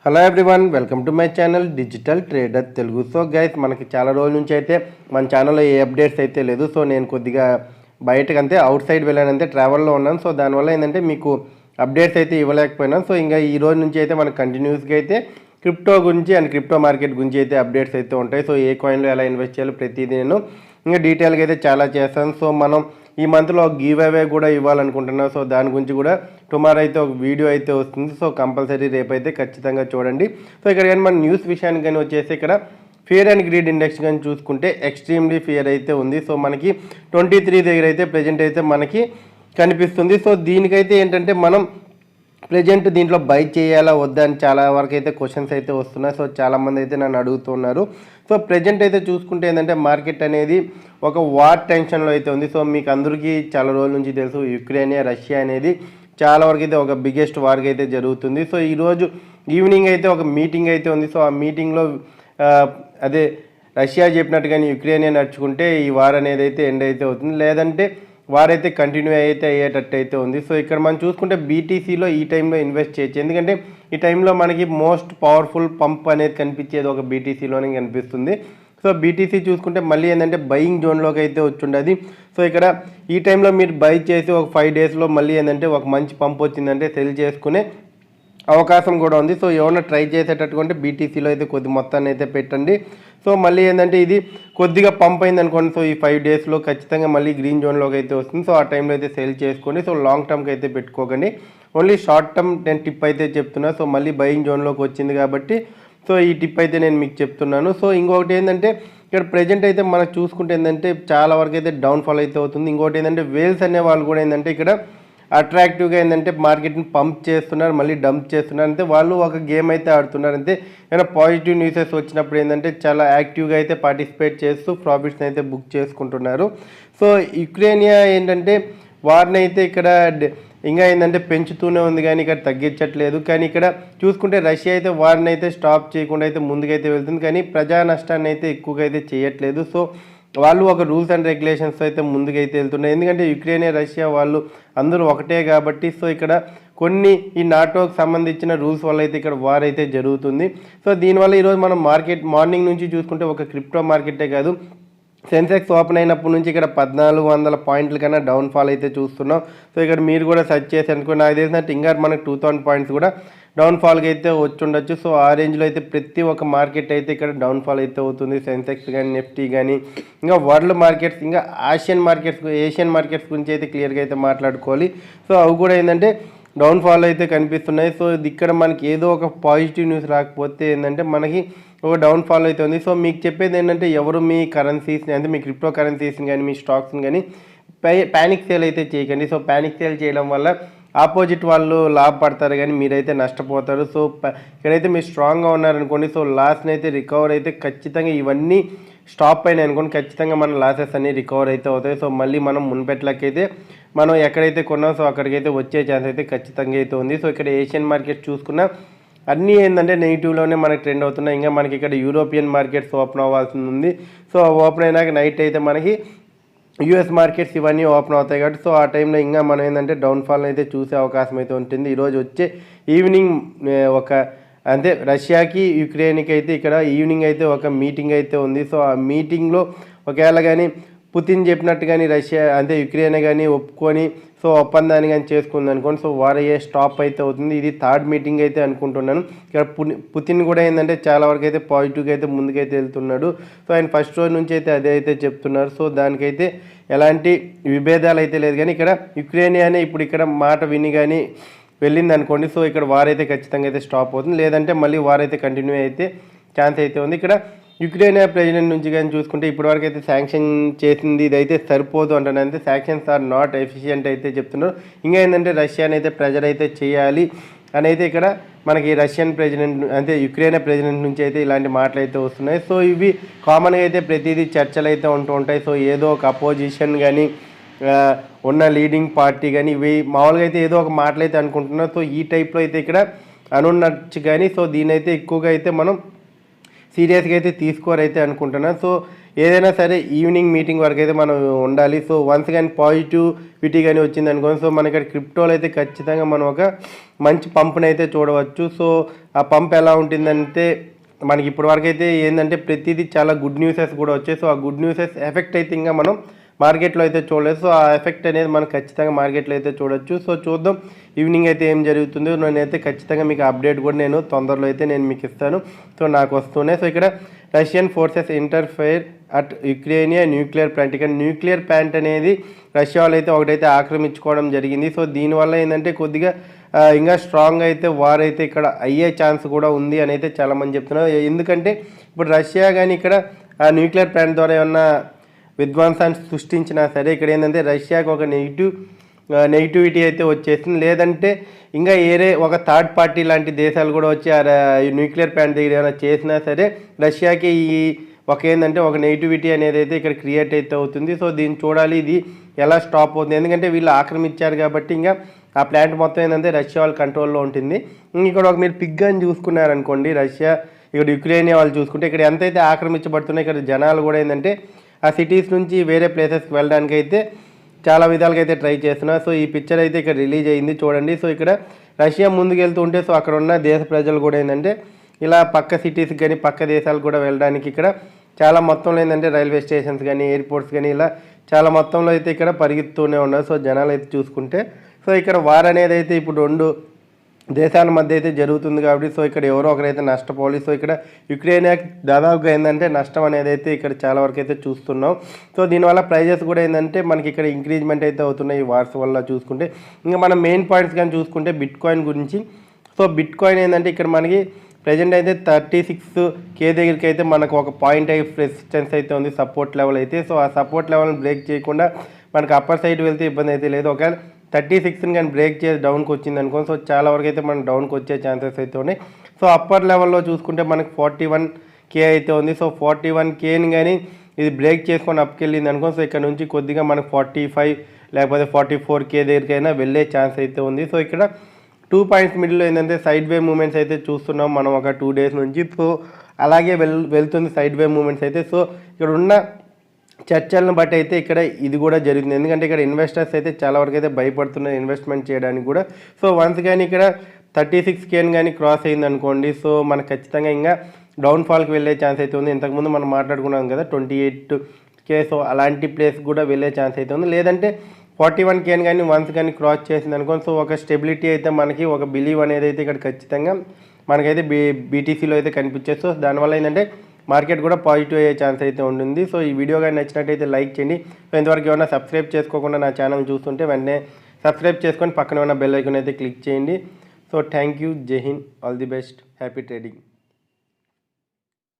Hello everyone, welcome to my channel digital trader Telugu. So guys, మనకి చాలా రోజుల నుంచి అయితే మన ఛానల్లో ఏ అప్డేట్స్ అయితే లేదు. సో నేను కొద్దిగా బయటకు అంతే అవుట్ సైడ్ వెళ్ళానంతే, ట్రావెల్లో ఉన్నాను. సో దానివల్ల ఏంటంటే మీకు అప్డేట్స్ అయితే ఇవ్వలేకపోయినాను. సో ఇంకా ఈ రోజు నుంచి అయితే మనకు కంటిన్యూస్గా అయితే క్రిప్టో గురించి అండ్ క్రిప్టో మార్కెట్ గురించి అయితే అప్డేట్స్ అయితే ఉంటాయి. సో ఏ కాయిన్లో ఎలా ఇన్వెస్ట్ చేయాలో ప్రతిదీ నేను ఇంకా డీటెయిల్గా అయితే చాలా చేస్తాను. సో మనం ఈ మంత్లో గివ్ అవే కూడా ఇవ్వాలనుకుంటున్నాం. సో దాని గురించి కూడా టుమారో అయితే ఒక వీడియో అయితే వస్తుంది. సో కంపల్సరీ రేపైతే ఖచ్చితంగా చూడండి. సో ఇక్కడ కానీ మన న్యూస్ విషయానికి కానీ వచ్చేసి ఇక్కడ ఫియర్ అండ్ గ్రీడ్ ఇండెక్స్ కానీ చూసుకుంటే ఎక్స్ట్రీమ్లీ ఫియర్ అయితే ఉంది. సో మనకి 23 దగ్గర అయితే ప్రజెంట్ అయితే మనకి కనిపిస్తుంది. సో దీనికైతే ఏంటంటే మనం ప్రజెంట్ దీంట్లో బై చేయాలా వద్దా అని చాలా వరకు అయితే క్వశ్చన్స్ అయితే వస్తున్నాయి. సో చాలామంది అయితే నన్ను అడుగుతున్నారు. సో ప్రజెంట్ అయితే చూసుకుంటే ఏంటంటే మార్కెట్ అనేది ఒక వార్ టెన్షన్లో అయితే ఉంది. సో మీకు అందరికీ చాలా రోజుల నుంచి తెలుసు, యుక్రెయిన్ రష్యా అనేది చాలా వరకు అయితే ఒక బిగ్గెస్ట్ వార్కి అయితే జరుగుతుంది. సో ఈరోజు ఈవినింగ్ అయితే ఒక మీటింగ్ అయితే ఉంది. సో ఆ మీటింగ్లో అదే రష్యా చెప్పినట్టుగానే యుక్రెయిన్ నడుచుకుంటే ఈ వార్ అనేది అయితే ఎండ్ అయితే అవుతుంది, లేదంటే వారైతే కంటిన్యూ అయితే అయ్యేటట్టు అయితే ఉంది. సో ఇక్కడ మనం చూసుకుంటే బీటీసీలో ఈ టైంలో ఇన్వెస్ట్ చేయొచ్చు, ఎందుకంటే ఈ టైంలో మనకి మోస్ట్ పవర్ఫుల్ పంప్ అనేది కనిపించేది ఒక బీటీసీలోనే కనిపిస్తుంది. సో బీటీసీ చూసుకుంటే మళ్ళీ ఏంటంటే బయింగ్ జోన్లోకి అయితే వచ్చుండదు. సో ఇక్కడ ఈ టైంలో మీరు బై చేసి ఒక 5 డేస్లో మళ్ళీ ఏంటంటే ఒక మంచి పంప్ వచ్చిందంటే సెల్ చేసుకునే అవకాశం కూడా ఉంది. సో ఎవరైనా ట్రై చేసేటట్టుకుంటే బీటీసీలో అయితే కొద్ది మొత్తాన్ని అయితే పెట్టండి. సో మళ్ళీ ఏంటంటే ఇది కొద్దిగా పంప్ అయింది అనుకోండి, సో ఈ 5 డేస్లో ఖచ్చితంగా మళ్ళీ గ్రీన్ జోన్లోకి అయితే వస్తుంది. సో ఆ టైంలో అయితే సేల్ చేసుకోండి. సో లాంగ్ టర్మ్కి అయితే పెట్టుకోకండి, ఓన్లీ షార్ట్ టర్మ్ నేను టిప్ అయితే చెప్తున్నా. సో మళ్ళీ బయింగ్ జోన్లోకి వచ్చింది కాబట్టి సో ఈ టిప్ అయితే నేను మీకు చెప్తున్నాను. సో ఇంకొకటి ఏంటంటే ఇక్కడ ప్రజెంట్ అయితే మనం చూసుకుంటే ఏంటంటే చాలా వరకు అయితే డౌన్ఫాల్ అయితే అవుతుంది. ఇంకొకటి ఏంటంటే వేల్స్ అనే వాళ్ళు కూడా ఏంటంటే ఇక్కడ అట్రాక్టివ్గా ఏంటంటే మార్కెట్ని పంప్ చేస్తున్నారు, మళ్ళీ డంప్ చేస్తున్నారు. అంటే వాళ్ళు ఒక గేమ్ అయితే ఆడుతున్నారు. అంతే ఏమైనా పాజిటివ్ న్యూసెస్ వచ్చినప్పుడు ఏంటంటే చాలా యాక్టివ్గా అయితే పార్టిసిపేట్ చేస్తూ ప్రాఫిట్స్ని అయితే బుక్ చేసుకుంటున్నారు. సో యుక్రెయినియా ఏంటంటే వారిని అయితే ఇక్కడ ఇంకా ఏంటంటే పెంచుతూనే ఉంది, కానీ ఇక్కడ తగ్గించట్లేదు. కానీ ఇక్కడ చూసుకుంటే రష్యా అయితే వారిని అయితే స్టాప్ చేయకుండా అయితే ముందుకైతే వెళ్తుంది, కానీ ప్రజా నష్టాన్ని అయితే ఎక్కువగా అయితే చేయట్లేదు. సో వాళ్ళు ఒక రూల్స్ అండ్ రెగ్యులేషన్స్ అయితే ముందుకైతే వెళ్తున్నాయి, ఎందుకంటే యుక్రెయిన్ రష్యా వాళ్ళు అందరూ ఒకటే కాబట్టి. సో ఇక్కడ కొన్ని ఈ నాటోకి సంబంధించిన రూల్స్ వల్ల అయితే ఇక్కడ వార్ అయితే జరుగుతుంది. సో దీనివల్ల ఈరోజు మనం మార్నింగ్ నుంచి చూసుకుంటే ఒక క్రిప్టో మార్కెటే కాదు, సెన్సెక్స్ ఓపెన్ అయినప్పటి నుంచి ఇక్కడ 1400 పాయింట్ల కన్నా డౌన్ఫాల్ అయితే చూస్తున్నాం. సో ఇక్కడ మీరు కూడా సెర్చ్ చేసి అనుకో, నాకు తెలిసినట్టు ఇంకా మనకు 2000 పాయింట్స్ కూడా డౌన్ఫాల్కి అయితే వచ్చి ఉండొచ్చు. సో ఆ రేంజ్లో అయితే ప్రతి ఒక్క మార్కెట్ అయితే ఇక్కడ డౌన్ఫాల్ అయితే అవుతుంది. సెన్సెక్స్ కానీ నిఫ్టీ కానీ ఇంకా వరల్డ్ మార్కెట్స్ ఇంకా ఏషియన్ మార్కెట్స్ గురించి అయితే క్లియర్గా అయితే మాట్లాడుకోవాలి. సో అవి కూడా ఏంటంటే డౌన్ఫాల్ అయితే కనిపిస్తున్నాయి. సో ఇక్కడ మనకి ఏదో ఒక పాజిటివ్ న్యూస్ రాకపోతే ఏంటంటే మనకి ఒక డౌన్ఫాల్ అయితే ఉంది. సో మీకు చెప్పేది ఏంటంటే ఎవరు మీ కరెన్సీస్ని అంటే మీ క్రిప్టో కరెన్సీస్ని కానీ మీ స్టాక్స్ని కానీ ప్యానిక్ సేల్ అయితే చేయకండి. సో ప్యానిక్ సేల్ చేయడం వల్ల ఆపోజిట్ వాళ్ళు లాభపడతారు, కానీ మీరైతే నష్టపోతారు. సో ఇక్కడైతే మీరు స్ట్రాంగ్గా ఉన్నారనుకోండి, సో లాస్ని అయితే రికవర్ అయితే ఖచ్చితంగా ఇవన్నీ స్టాప్ అయినాయి అనుకోండి, ఖచ్చితంగా మన లాసెస్ అన్నీ రికవర్ అయితే అవుతాయి. సో మళ్ళీ మనం మున్పెట్లకైతే మనం ఎక్కడైతే కొన్నాం సో అక్కడికైతే వచ్చే ఛాన్స్ అయితే ఖచ్చితంగా అయితే ఉంది. సో ఇక్కడ ఏషియన్ మార్కెట్ చూసుకున్నా అన్నీ ఏంటంటే నెగిటివ్లోనే మనకి ట్రెండ్ అవుతున్నాయి. ఇంకా మనకి ఇక్కడ యూరోపియన్ మార్కెట్స్ ఓపెన్ అవ్వాల్సి ఉంది. సో ఓపెన్ అయినాక నైట్ అయితే మనకి యూఎస్ మార్కెట్స్ ఇవన్నీ ఓపెన్ అవుతాయి కాబట్టి సో ఆ టైంలో ఇంకా మనం ఏంటంటే డౌన్ఫాల్ని అయితే చూసే అవకాశం అయితే ఉంటుంది. ఈరోజు వచ్చే ఈవినింగ్ అంటే రష్యాకి యుక్రెయిన్కి అయితే ఇక్కడ ఈవినింగ్ అయితే ఒక మీటింగ్ అయితే ఉంది. సో ఆ మీటింగ్లో ఒకవేళ కానీ పుతిన్ చెప్పినట్టు కానీ రష్యా అంటే యుక్రెయిన్ కానీ ఒప్పుకొని సో ఒప్పందాన్ని కానీ చేసుకుంది అనుకోండి, సో వారు స్టాప్ అయితే అవుతుంది. ఇది 3rd మీటింగ్ అయితే అనుకుంటున్నాను. ఇక్కడ పుతిన్ కూడా ఏంటంటే చాలా వరకు అయితే పాజిటివ్గా అయితే ముందుకైతే వెళ్తున్నాడు. సో ఆయన ఫస్ట్ రోజు నుంచి అయితే అదే అయితే చెప్తున్నారు. సో దానికైతే ఎలాంటి విభేదాలు అయితే లేదు, కానీ ఇక్కడ యుక్రెయినియానే ఇప్పుడు ఇక్కడ మాట విని కానీ వెళ్ళింది అనుకోండి, సో ఇక్కడ వారైతే ఖచ్చితంగా అయితే స్టాప్ అవుతుంది, లేదంటే మళ్ళీ వారైతే కంటిన్యూ అయితే ఛాన్స్ అయితే ఉంది. ఇక్కడ యుక్రెయిన్ ప్రెసిడెంట్ నుంచి కానీ చూసుకుంటే ఇప్పటివరకు అయితే శాంక్షన్ చేసింది ఇదైతే సరిపోదు అంటాను. అంటే శాంక్షన్స్ ఆర్ నాట్ ఎఫిషియంట్ అయితే చెప్తున్నారు. ఇంకా ఏంటంటే రష్యాని అయితే ప్రెజర్ అయితే చేయాలి అని అయితే ఇక్కడ మనకి రష్యన్ ప్రెసిడెంట్ అంటే యుక్రెయిన్ ప్రెసిడెంట్ నుంచి అయితే ఇలాంటి మాటలు అయితే వస్తున్నాయి. సో ఇవి కామన్గా అయితే ప్రతిదీ చర్చలు అయితే ఉంటూ ఉంటాయి. సో ఏదో ఒక అపోజిషన్ కానీ ఉన్న లీడింగ్ పార్టీ కానీ ఇవి మామూలుగా అయితే ఏదో ఒక మాటలు అయితే అనుకుంటున్నారు. సో ఈ టైప్లో అయితే ఇక్కడ అనున్నచ్చు, కానీ సో దీని అయితే ఎక్కువగా అయితే మనం సీరియస్గా అయితే తీసుకోరైతే అనుకుంటున్నాను. సో ఏదైనా సరే ఈవినింగ్ మీటింగ్ వరకు అయితే మనం ఉండాలి. సో వన్స్ కానీ పాజిటివిటీ కానీ వచ్చింది అనుకోండి, సో మనకి క్రిప్టోలో అయితే ఖచ్చితంగా మనం ఒక మంచి పంప్ని అయితే చూడవచ్చు. సో ఆ పంప్ ఎలా ఉంటుందంటే మనకి ఇప్పటివరకు అయితే ఏంటంటే ప్రతిదీ చాలా గుడ్ న్యూసెస్ కూడా వచ్చాయి. సో ఆ గుడ్ న్యూసెస్ ఎఫెక్ట్ అయితే ఇంకా మనం మార్కెట్లో అయితే చూడలేదు. సో ఆ ఎఫెక్ట్ అనేది మనం ఖచ్చితంగా మార్కెట్లో అయితే చూడొచ్చు. సో చూద్దాం ఈవినింగ్ అయితే ఏం జరుగుతుందో. నేనైతే ఖచ్చితంగా మీకు అప్డేట్ కూడా నేను తొందరలో అయితే నేను మీకు ఇస్తాను. సో నాకు వస్తూనే. సో ఇక్కడ Russian forces interfere at Ukrainian nuclear plant. ఇక్కడ న్యూక్లియర్ ప్లాంట్ అనేది రష్యా వాళ్ళు అయితే ఒకటైతే ఆక్రమించుకోవడం జరిగింది. సో దీనివల్ల ఏంటంటే కొద్దిగా ఇంకా స్ట్రాంగ్ అయితే వార్ అయితే ఇక్కడ అయ్యే ఛాన్స్ కూడా ఉంది అని అయితే చాలామంది చెప్తున్నారు. ఎందుకంటే ఇప్పుడు రష్యా కానీ ఇక్కడ న్యూక్లియర్ ప్లాంట్ ద్వారా ఏమన్నా విధ్వంసాన్ని సృష్టించినా సరే ఇక్కడ ఏంటంటే రష్యాకి ఒక నెగిటివిటీ అయితే వచ్చేసింది. లేదంటే ఇంకా ఏరే ఒక థర్డ్ పార్టీ లాంటి దేశాలు కూడా వచ్చి న్యూక్లియర్ ప్లాంట్ దగ్గర ఏమైనా చేసినా సరే రష్యాకి ఈ ఏంటంటే ఒక నెగిటివిటీ అనేది అయితే ఇక్కడ క్రియేట్ అయితే అవుతుంది. సో దీన్ని చూడాలి ఇది ఎలా స్టాప్ అవుతుంది. ఎందుకంటే వీళ్ళు ఆక్రమించారు కాబట్టి ఇంకా ఆ ప్లాంట్ మొత్తం ఏంటంటే రష్యా వాళ్ళ కంట్రోల్లో ఉంటుంది. ఇక్కడ మీరు పిగ్గాని చూసుకున్నారనుకోండి, రష్యా ఇక్కడ యుక్రెయిన్ వాళ్ళు చూసుకుంటే ఇక్కడ ఎంతైతే ఆక్రమించబడుతున్నాయి ఇక్కడ జనాలు కూడా ఏంటంటే ఆ సిటీస్ నుంచి వేరే ప్లేసెస్కి వెళ్ళడానికి అయితే చాలా విధాలుగా అయితే ట్రై చేస్తున్నారు. సో ఈ పిక్చర్ అయితే ఇక్కడ రిలీజ్ అయింది చూడండి. సో ఇక్కడ రష్యా ముందుకెళ్తూ ఉంటే సో అక్కడ ఉన్న దేశ ప్రజలు కూడా ఏంటంటే ఇలా పక్క సిటీస్కి కానీ పక్క దేశాలకు కూడా వెళ్ళడానికి ఇక్కడ చాలా మొత్తంలో ఏంటంటే రైల్వే స్టేషన్స్ కానీ ఎయిర్పోర్ట్స్ కానీ ఇలా చాలా మొత్తంలో అయితే ఇక్కడ పరిగెత్తుతూనే ఉన్నారు. సో జనాలు అయితే చూసుకుంటే సో ఇక్కడ వార్ అనేది అయితే ఇప్పుడు 2 దేశాల మధ్య అయితే జరుగుతుంది కాబట్టి సో ఇక్కడ ఎవరో ఒకరైతే నష్టపోవాలి. సో ఇక్కడ యుక్రెయిన్కి దాదాపుగా ఏంటంటే నష్టం అనేది అయితే ఇక్కడ చాలా వరకు అయితే చూస్తున్నాం. సో దీనివల్ల ప్రైజెస్ కూడా ఏంటంటే మనకి ఇక్కడ ఇంక్రీజ్మెంట్ అయితే అవుతున్నాయి ఈ వార్స్ వల్ల చూసుకుంటే. ఇంకా మనం మెయిన్ పాయింట్స్ కానీ చూసుకుంటే బిట్ కాయిన్ గురించి. సో బిట్ కాయిన్ ఏంటంటే ఇక్కడ మనకి ప్రజెంట్ అయితే 36K దగ్గరికి అయితే మనకు ఒక పాయింట్ రెసిస్టెన్స్ అయితే ఉంది, సపోర్ట్ లెవెల్ అయితే. సో ఆ సపోర్ట్ లెవెల్ని బ్రేక్ చేయకుండా మనకు అప్పర్ సైడ్ వెళ్తే ఇబ్బంది అయితే లేదు. ఒకవేళ 36ని కానీ బ్రేక్ చేసి డౌన్కి వచ్చింది అనుకో సో చాలా వరకు అయితే మనం డౌన్కి వచ్చే ఛాన్సెస్ అయితే ఉన్నాయి. సో అప్పర్ లెవెల్లో చూసుకుంటే మనకు 41K అయితే ఉంది. సో 41Kని కానీ ఇది బ్రేక్ చేసుకొని అప్కి వెళ్ళింది అనుకో సో ఇక్కడ నుంచి కొద్దిగా మనకు 45 లేకపోతే 44K దగ్గరికైనా వెళ్ళే ఛాన్స్ అయితే ఉంది. సో ఇక్కడ 2 పాయింట్స్ మిడిల్లో ఏంటంటే సైడ్ వే మూమెంట్స్ అయితే చూస్తున్నాం మనం ఒక 2 డేస్ నుంచి. సో అలాగే వెళ్తుంది సైడ్ వే మూమెంట్స్ అయితే. సో ఇక్కడ ఉన్న చర్చలను బట్టి అయితే ఇక్కడ ఇది కూడా జరుగుతుంది. ఎందుకంటే ఇక్కడ ఇన్వెస్టర్స్ అయితే చాలా వరకు అయితే భయపడుతున్నారు ఇన్వెస్ట్మెంట్ చేయడానికి కూడా. సో వన్స్ కానీ ఇక్కడ 36Kని కానీ క్రాస్ అయింది అనుకోండి సో మనకు ఖచ్చితంగా ఇంకా డౌన్ఫాల్కి వెళ్ళే ఛాన్స్ అయితే ఉంది. ఇంతకుముందు మనం మాట్లాడుకున్నాం కదా 28K. సో అలాంటి ప్లేస్ కూడా వెళ్ళే ఛాన్స్ అయితే ఉంది. లేదంటే 41Kని కానీ వన్స్ కానీ క్రాస్ చేసింది అనుకోండి సో ఒక స్టెబిలిటీ అయితే మనకి ఒక బిలీవ్ అనేది అయితే ఇక్కడ ఖచ్చితంగా మనకైతే బీటీసీలో అయితే కనిపించేది. సో దానివల్ల ఏంటంటే మార్కెట్ కూడా పాజిటివ్ అయ్యే ఛాన్స్ అయితే ఉంటుంది. సో ఈ వీడియో కానీ నచ్చినట్టయితే లైక్ చేయండి. ఇంతవరకు ఏమైనా సబ్స్క్రైబ్ చేసుకోకుండా నా ఛానల్ చూస్తుంటే వెంటనే సబ్స్క్రైబ్ చేసుకొని పక్కన ఉన్న బెల్ ఐకాన్ అయితే క్లిక్ చేయండి. సో థ్యాంక్ యూ, జై Hind, all the best, happy trading.